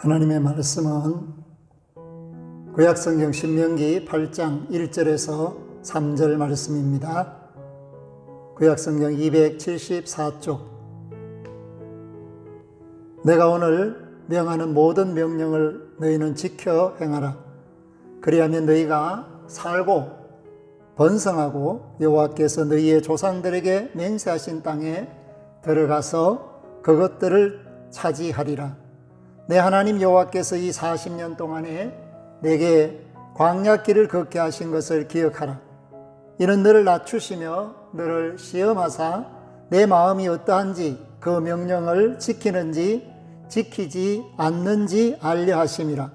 하나님의 말씀은 구약성경 신명기 8장 1절에서 3절 말씀입니다. 구약성경 274쪽. 내가 오늘 명하는 모든 명령을 너희는 지켜 행하라. 그리하면 너희가 살고 번성하고 여호와께서 너희의 조상들에게 맹세하신 땅에 들어가서 그것들을 차지하리라. 내 하나님 여호와께서 이 40년 동안에 내게 광야길을 걷게 하신 것을 기억하라. 이는 너를 낮추시며 너를 시험하사 내 마음이 어떠한지 그 명령을 지키는지 지키지 않는지 알려 하심이라.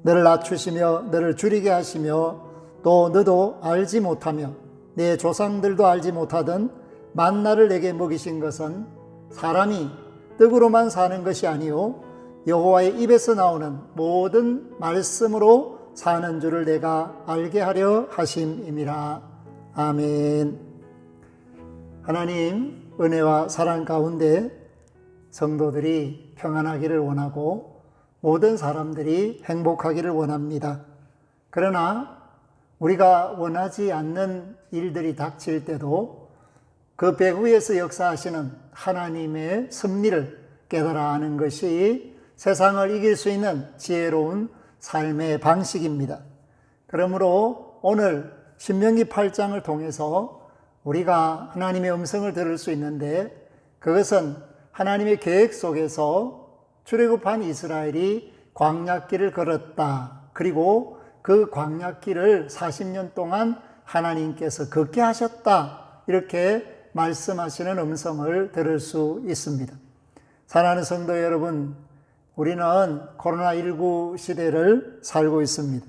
너를 낮추시며 너를 줄이게 하시며 또 너도 알지 못하며 내 조상들도 알지 못하던 만나를 내게 먹이신 것은 사람이 떡으로만 사는 것이 아니요 여호와의 입에서 나오는 모든 말씀으로 사는 줄을 내가 알게 하려 하심이니라. 아멘. 하나님 은혜와 사랑 가운데 성도들이 평안하기를 원하고 모든 사람들이 행복하기를 원합니다. 그러나 우리가 원하지 않는 일들이 닥칠 때도 그 배후에서 역사하시는 하나님의 섭리를 깨달아 아는 것이 세상을 이길 수 있는 지혜로운 삶의 방식입니다. 그러므로 오늘 신명기 8장을 통해서 우리가 하나님의 음성을 들을 수 있는데, 그것은 하나님의 계획 속에서 출애굽한 이스라엘이 광야길을 걸었다. 그리고 그 광야길을 40년 동안 하나님께서 걷게 하셨다. 이렇게 말씀하시는 음성을 들을 수 있습니다. 사랑하는 성도 여러분, 우리는 코로나19 시대를 살고 있습니다.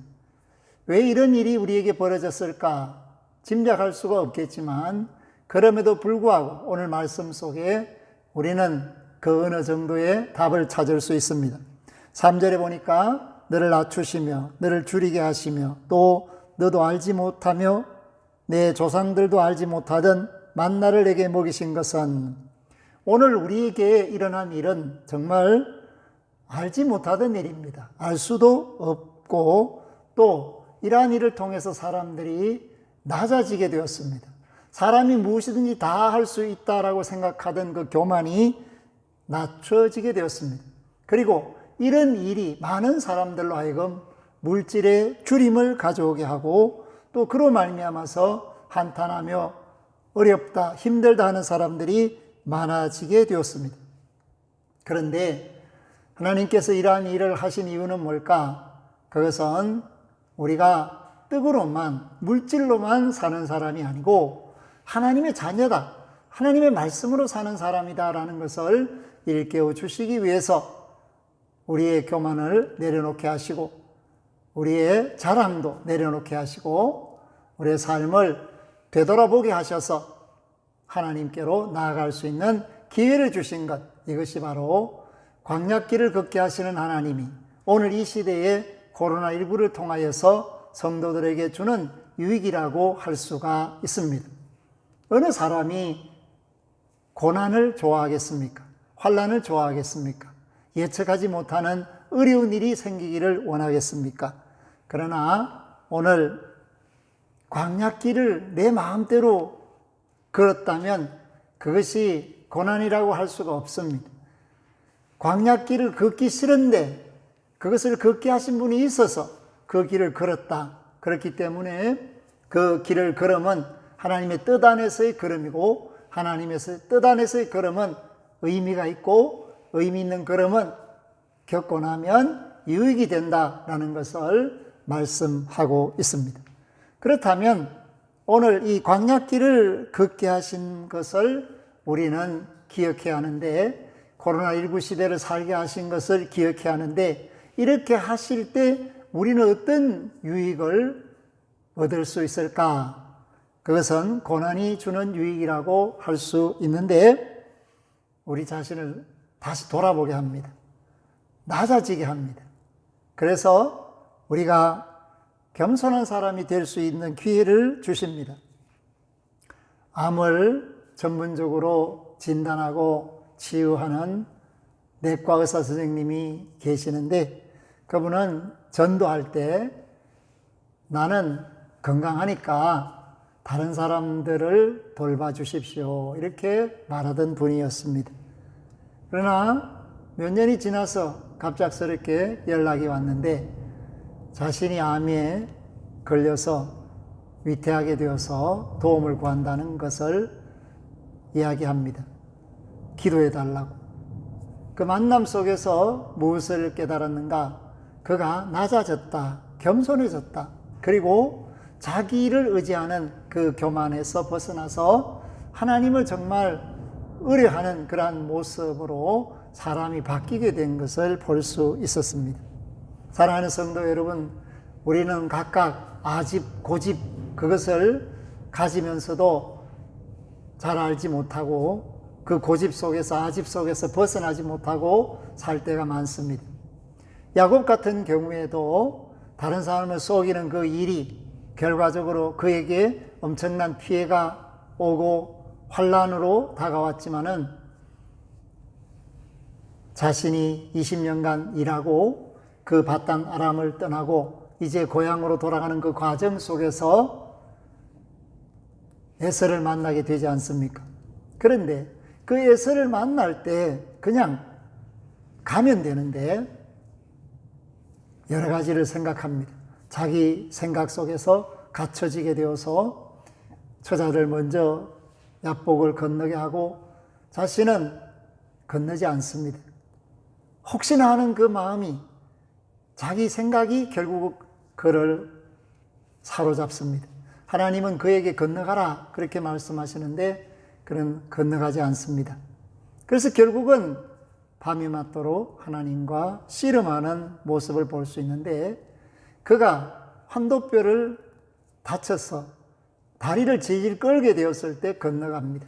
왜 이런 일이 우리에게 벌어졌을까 짐작할 수가 없겠지만, 그럼에도 불구하고 오늘 말씀 속에 우리는 그 어느 정도의 답을 찾을 수 있습니다. 3절에 보니까 너를 낮추시며 너를 줄이게 하시며 또 너도 알지 못하며 내 조상들도 알지 못하던 만나를 내게 먹이신 것은, 오늘 우리에게 일어난 일은 정말 알지 못하던 일입니다. 알 수도 없고 또 이러한 일을 통해서 사람들이 낮아지게 되었습니다. 사람이 무엇이든지 다 할 수 있다라고 생각하던 그 교만이 낮춰지게 되었습니다. 그리고 이런 일이 많은 사람들로 하여금 물질의 줄임을 가져오게 하고 또 그로 말미암아서 한탄하며 어렵다, 힘들다 하는 사람들이 많아지게 되었습니다. 그런데 하나님께서 이러한 일을 하신 이유는 뭘까? 그것은 우리가 떡으로만, 물질로만 사는 사람이 아니고 하나님의 자녀다, 하나님의 말씀으로 사는 사람이다라는 것을 일깨워 주시기 위해서 우리의 교만을 내려놓게 하시고 우리의 자랑도 내려놓게 하시고 우리의 삶을 되돌아보게 하셔서 하나님께로 나아갈 수 있는 기회를 주신 것, 이것이 바로 광야길을 걷게 하시는 하나님이 오늘 이 시대에 코로나19를 통하여서 성도들에게 주는 유익이라고 할 수가 있습니다. 어느 사람이 고난을 좋아하겠습니까? 환난을 좋아하겠습니까? 예측하지 못하는 어려운 일이 생기기를 원하겠습니까? 그러나 오늘 광야길을 내 마음대로 걸었다면 그것이 고난이라고 할 수가 없습니다. 광야길을 걷기 싫은데 그것을 걷게 하신 분이 있어서 그 길을 걸었다. 그렇기 때문에 그 길을 걸음은 하나님의 뜻 안에서의 걸음이고 하나님의 뜻 안에서의 걸음은 의미가 있고 의미 있는 걸음은 겪고 나면 유익이 된다라는 것을 말씀하고 있습니다. 그렇다면 오늘 이 광야길을 걷게 하신 것을 우리는 기억해야 하는데, 코로나19 시대를 살게 하신 것을 기억해야 하는데, 이렇게 하실 때 우리는 어떤 유익을 얻을 수 있을까? 그것은 고난이 주는 유익이라고 할 수 있는데, 우리 자신을 다시 돌아보게 합니다. 낮아지게 합니다. 그래서 우리가 겸손한 사람이 될 수 있는 기회를 주십니다. 암을 전문적으로 진단하고 치유하는 내과 의사 선생님이 계시는데 그분은 전도할 때 나는 건강하니까 다른 사람들을 돌봐주십시오 이렇게 말하던 분이었습니다. 그러나 몇 년이 지나서 갑작스럽게 연락이 왔는데 자신이 암에 걸려서 위태하게 되어서 도움을 구한다는 것을 이야기합니다. 기도해 달라고. 그 만남 속에서 무엇을 깨달았는가? 그가 낮아졌다, 겸손해졌다. 그리고 자기를 의지하는 그 교만에서 벗어나서 하나님을 정말 의뢰하는 그러한 모습으로 사람이 바뀌게 된 것을 볼 수 있었습니다. 사랑하는 성도 여러분, 우리는 각각 아집, 고집 그것을 가지면서도 잘 알지 못하고 그 고집 속에서 아집 속에서 벗어나지 못하고 살 때가 많습니다. 야곱 같은 경우에도 다른 사람을 속이는 그 일이 결과적으로 그에게 엄청난 피해가 오고 환난으로 다가왔지만은 자신이 20년간 일하고 그 바단 아람을 떠나고 이제 고향으로 돌아가는 그 과정 속에서 에서를 만나게 되지 않습니까? 그런데 그 에서를 만날 때 그냥 가면 되는데 여러 가지를 생각합니다. 자기 생각 속에서 갇혀지게 되어서 처자를 먼저 야복을 건너게 하고 자신은 건너지 않습니다. 혹시나 하는 그 마음이 자기 생각이 결국 그를 사로잡습니다. 하나님은 그에게 건너가라 그렇게 말씀하시는데 그는 건너가지 않습니다. 그래서 결국은 밤이 맞도록 하나님과 씨름하는 모습을 볼 수 있는데 그가 환도뼈를 다쳐서 다리를 질질 끌게 되었을 때 건너갑니다.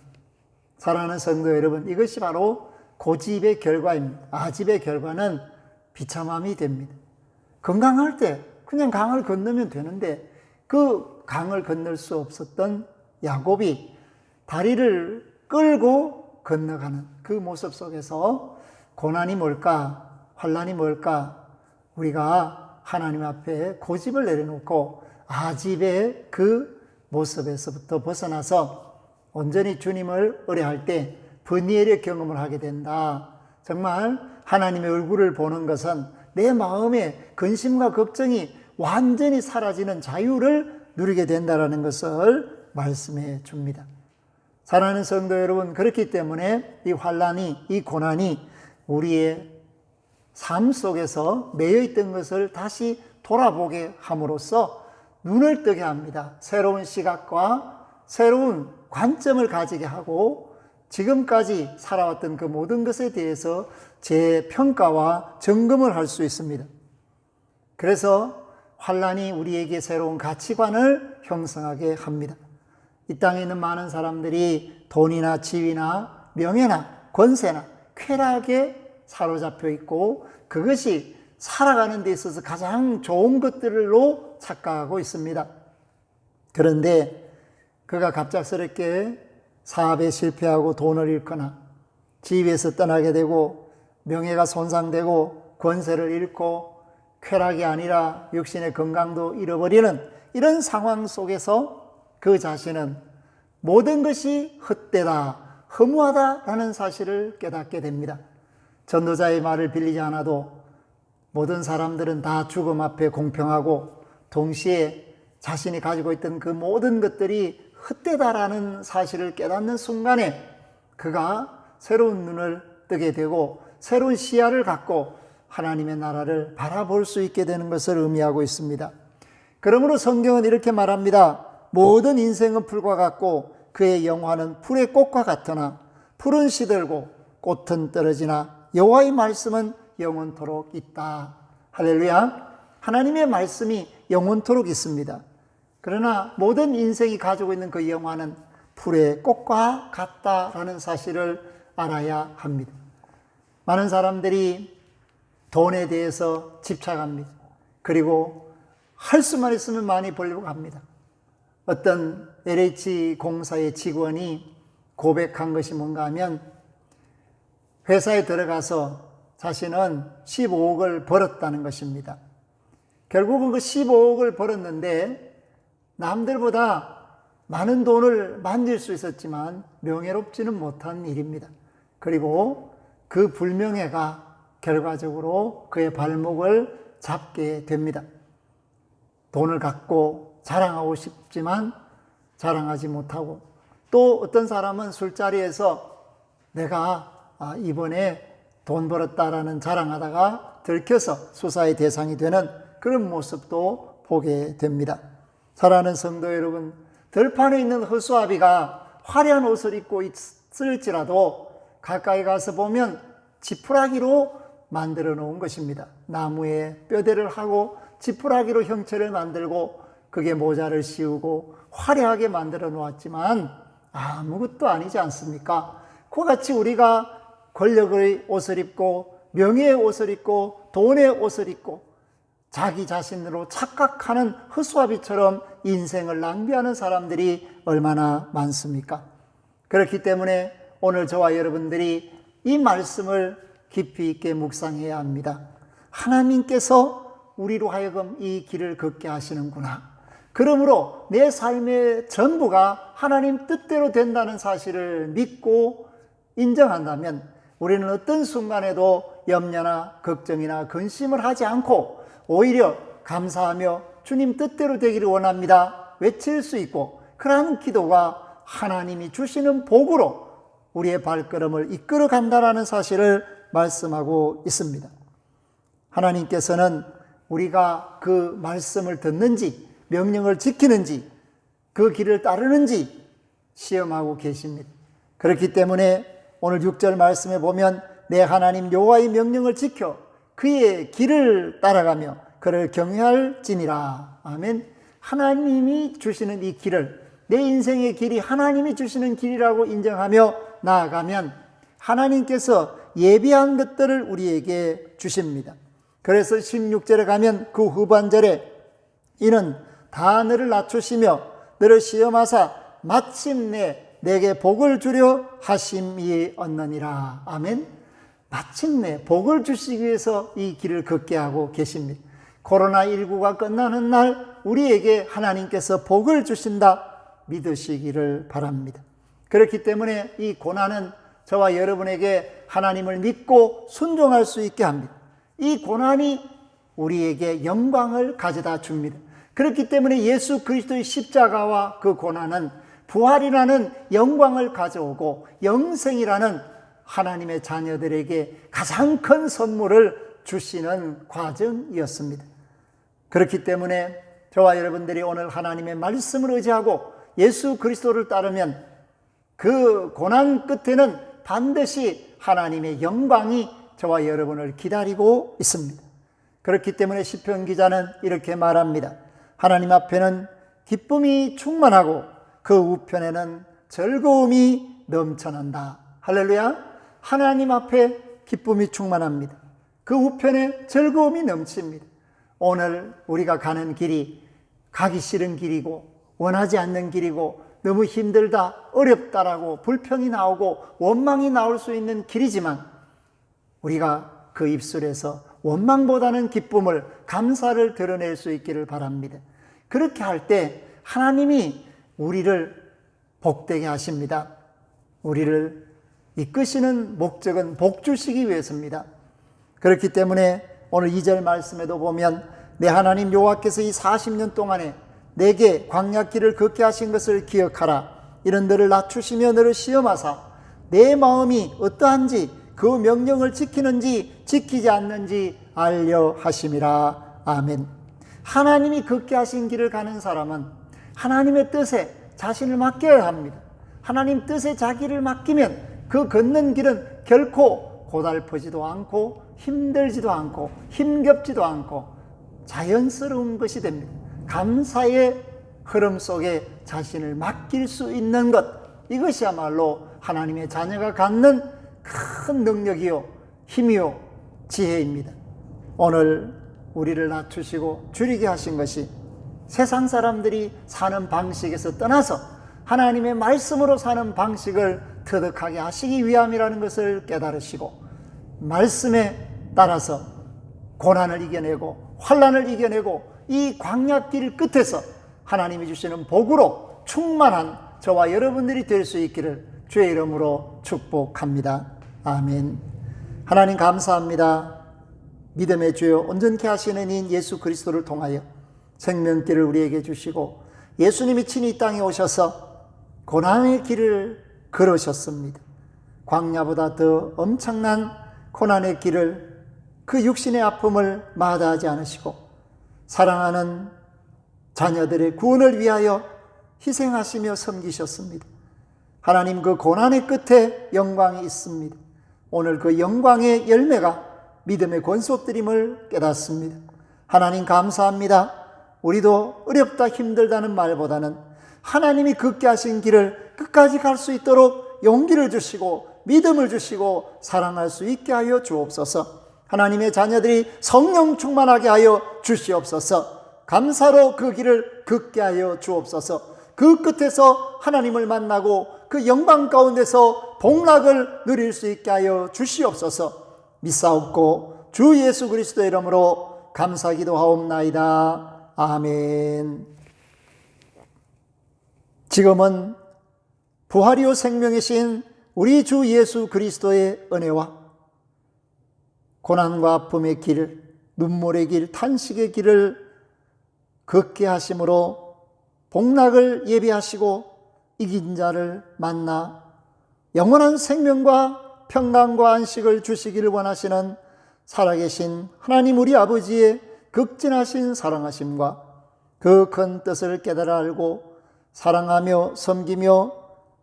사랑하는 성도 여러분, 이것이 바로 고집의 결과입니다. 아집의 결과는 비참함이 됩니다. 건강할 때 그냥 강을 건너면 되는데 그 강을 건널 수 없었던 야곱이 다리를 끌고 건너가는 그 모습 속에서 고난이 뭘까? 환난이 뭘까? 우리가 하나님 앞에 고집을 내려놓고 아집의 그 모습에서부터 벗어나서 온전히 주님을 의뢰할 때 브니엘의 경험을 하게 된다. 정말 하나님의 얼굴을 보는 것은 내 마음의 근심과 걱정이 완전히 사라지는 자유를 누리게 된다는 것을 말씀해 줍니다. 사랑하는 성도 여러분, 그렇기 때문에 이 환난이, 이 고난이 우리의 삶 속에서 매여 있던 것을 다시 돌아보게 함으로써 눈을 뜨게 합니다. 새로운 시각과 새로운 관점을 가지게 하고 지금까지 살아왔던 그 모든 것에 대해서 재평가와 점검을 할 수 있습니다. 그래서 환난이 우리에게 새로운 가치관을 형성하게 합니다. 이 땅에 있는 많은 사람들이 돈이나 지위나 명예나 권세나 쾌락에 사로잡혀 있고 그것이 살아가는 데 있어서 가장 좋은 것들로 착각하고 있습니다. 그런데 그가 갑작스럽게 사업에 실패하고 돈을 잃거나 지위에서 떠나게 되고 명예가 손상되고 권세를 잃고 쾌락이 아니라 육신의 건강도 잃어버리는 이런 상황 속에서 그 자신은 모든 것이 헛되다, 허무하다라는 사실을 깨닫게 됩니다. 전도자의 말을 빌리지 않아도 모든 사람들은 다 죽음 앞에 공평하고 동시에 자신이 가지고 있던 그 모든 것들이 헛되다라는 사실을 깨닫는 순간에 그가 새로운 눈을 뜨게 되고 새로운 시야를 갖고 하나님의 나라를 바라볼 수 있게 되는 것을 의미하고 있습니다. 그러므로 성경은 이렇게 말합니다. 모든 인생은 풀과 같고 그의 영화는 풀의 꽃과 같으나 풀은 시들고 꽃은 떨어지나 여호와의 말씀은 영원토록 있다. 할렐루야. 하나님의 말씀이 영원토록 있습니다. 그러나 모든 인생이 가지고 있는 그 영화는 풀의 꽃과 같다라는 사실을 알아야 합니다. 많은 사람들이 돈에 대해서 집착합니다. 그리고 할 수만 있으면 많이 벌려고 합니다. 어떤 LH 공사의 직원이 고백한 것이 뭔가 하면 회사에 들어가서 자신은 15억을 벌었다는 것입니다. 결국은 그 15억을 벌었는데 남들보다 많은 돈을 만질 수 있었지만 명예롭지는 못한 일입니다. 그리고 그 불명예가 결과적으로 그의 발목을 잡게 됩니다. 돈을 갖고 자랑하고 싶지만 자랑하지 못하고, 또 어떤 사람은 술자리에서 내가 이번에 돈 벌었다라는 자랑하다가 들켜서 수사의 대상이 되는 그런 모습도 보게 됩니다. 사랑하는 성도 여러분, 들판에 있는 허수아비가 화려한 옷을 입고 있을지라도 가까이 가서 보면 지푸라기로 만들어 놓은 것입니다. 나무에 뼈대를 하고 지푸라기로 형체를 만들고 그게 모자를 씌우고 화려하게 만들어 놓았지만 아무것도 아니지 않습니까? 그같이 우리가 권력의 옷을 입고 명예의 옷을 입고 돈의 옷을 입고 자기 자신으로 착각하는 허수아비처럼 인생을 낭비하는 사람들이 얼마나 많습니까? 그렇기 때문에 오늘 저와 여러분들이 이 말씀을 깊이 있게 묵상해야 합니다. 하나님께서 우리로 하여금 이 길을 걷게 하시는구나. 그러므로 내 삶의 전부가 하나님 뜻대로 된다는 사실을 믿고 인정한다면 우리는 어떤 순간에도 염려나 걱정이나 근심을 하지 않고 오히려 감사하며 주님 뜻대로 되기를 원합니다 외칠 수 있고, 그러한 기도가 하나님이 주시는 복으로 우리의 발걸음을 이끌어 간다는 사실을 말씀하고 있습니다. 하나님께서는 우리가 그 말씀을 듣는지 명령을 지키는지 그 길을 따르는지 시험하고 계십니다. 그렇기 때문에 오늘 6절 말씀에 보면 내 하나님 여호와의 명령을 지켜 그의 길을 따라가며 그를 경외할지니라. 아멘. 하나님이 주시는 이 길을, 내 인생의 길이 하나님이 주시는 길이라고 인정하며 나아가면 하나님께서 예비한 것들을 우리에게 주십니다. 그래서 16절에 가면 그 후반절에 이는 다 너를 낮추시며 너를 시험하사 마침내 내게 복을 주려 하심이 얻느니라. 아멘. 마침내 복을 주시기 위해서 이 길을 걷게 하고 계십니다. 코로나19가 끝나는 날 우리에게 하나님께서 복을 주신다 믿으시기를 바랍니다. 그렇기 때문에 이 고난은 저와 여러분에게 하나님을 믿고 순종할 수 있게 합니다. 이 고난이 우리에게 영광을 가져다 줍니다. 그렇기 때문에 예수 그리스도의 십자가와 그 고난은 부활이라는 영광을 가져오고 영생이라는 하나님의 자녀들에게 가장 큰 선물을 주시는 과정이었습니다. 그렇기 때문에 저와 여러분들이 오늘 하나님의 말씀을 의지하고 예수 그리스도를 따르면 그 고난 끝에는 반드시 하나님의 영광이 저와 여러분을 기다리고 있습니다. 그렇기 때문에 시편 기자는 이렇게 말합니다. 하나님 앞에는 기쁨이 충만하고 그 우편에는 즐거움이 넘쳐난다. 할렐루야. 하나님 앞에 기쁨이 충만합니다. 그 우편에 즐거움이 넘칩니다. 오늘 우리가 가는 길이 가기 싫은 길이고 원하지 않는 길이고 너무 힘들다, 어렵다라고 불평이 나오고 원망이 나올 수 있는 길이지만 우리가 그 입술에서 원망보다는 기쁨을, 감사를 드러낼 수 있기를 바랍니다. 그렇게 할 때 하나님이 우리를 복되게 하십니다. 우리를 이끄시는 목적은 복 주시기 위해서입니다. 그렇기 때문에 오늘 2절 말씀에도 보면 내 하나님 여호와께서 이 40년 동안에 내게 광야길을 걷게 하신 것을 기억하라. 이는 너를 낮추시며 너를 시험하사 내 마음이 어떠한지 그 명령을 지키는지 지키지 않는지 알려 하심이라. 아멘. 하나님이 걷게 하신 길을 가는 사람은 하나님의 뜻에 자신을 맡겨야 합니다. 하나님 뜻에 자기를 맡기면 그 걷는 길은 결코 고달프지도 않고 힘들지도 않고 힘겹지도 않고 자연스러운 것이 됩니다. 감사의 흐름 속에 자신을 맡길 수 있는 것, 이것이야말로 하나님의 자녀가 갖는 큰 능력이요 힘이요 지혜입니다. 오늘 우리를 낮추시고 줄이게 하신 것이 세상 사람들이 사는 방식에서 떠나서 하나님의 말씀으로 사는 방식을 터득하게 하시기 위함이라는 것을 깨달으시고 말씀에 따라서 고난을 이겨내고 환난을 이겨내고 이 광야길 끝에서 하나님이 주시는 복으로 충만한 저와 여러분들이 될 수 있기를 주의 이름으로 축복합니다. 아멘. 하나님 감사합니다. 믿음의 주여 온전케 하시는 인 예수 그리스도를 통하여 생명길을 우리에게 주시고 예수님이 친히 이 땅에 오셔서 고난의 길을 걸으셨습니다. 광야보다 더 엄청난 고난의 길을 그 육신의 아픔을 마다하지 않으시고 사랑하는 자녀들의 구원을 위하여 희생하시며 섬기셨습니다. 하나님 그 고난의 끝에 영광이 있습니다. 오늘 그 영광의 열매가 믿음의 권속들임을 깨닫습니다. 하나님 감사합니다. 우리도 어렵다 힘들다는 말보다는 하나님이 걷게 하신 길을 끝까지 갈 수 있도록 용기를 주시고 믿음을 주시고 사랑할 수 있게 하여 주옵소서. 하나님의 자녀들이 성령 충만하게 하여 주시옵소서. 감사로 그 길을 걷게 하여 주옵소서. 그 끝에서 하나님을 만나고 그 영광 가운데서 복락을 누릴 수 있게 하여 주시옵소서. 믿사옵고 주 예수 그리스도의 이름으로 감사기도하옵나이다. 아멘. 지금은 부활이요 생명이신 우리 주 예수 그리스도의 은혜와 고난과 아픔의 길, 눈물의 길, 탄식의 길을 걷게 하심으로 복락을 예비하시고 이긴 자를 만나 영원한 생명과 평강과 안식을 주시기를 원하시는 살아계신 하나님 우리 아버지의 극진하신 사랑하심과 그 큰 뜻을 깨달아 알고 사랑하며 섬기며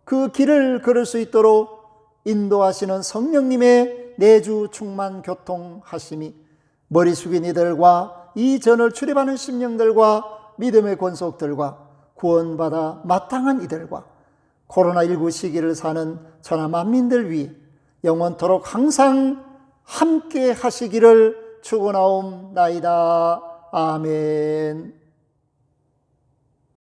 그 길을 걸을 수 있도록 인도하시는 성령님의 내주 충만 교통하심이 머리 숙인 이들과 이 전을 출입하는 심령들과 믿음의 권속들과 구원받아 마땅한 이들과 코로나19 시기를 사는 천하 만민들 위해 영원토록 항상 함께 하시기를 축원하옵나이다. 아멘.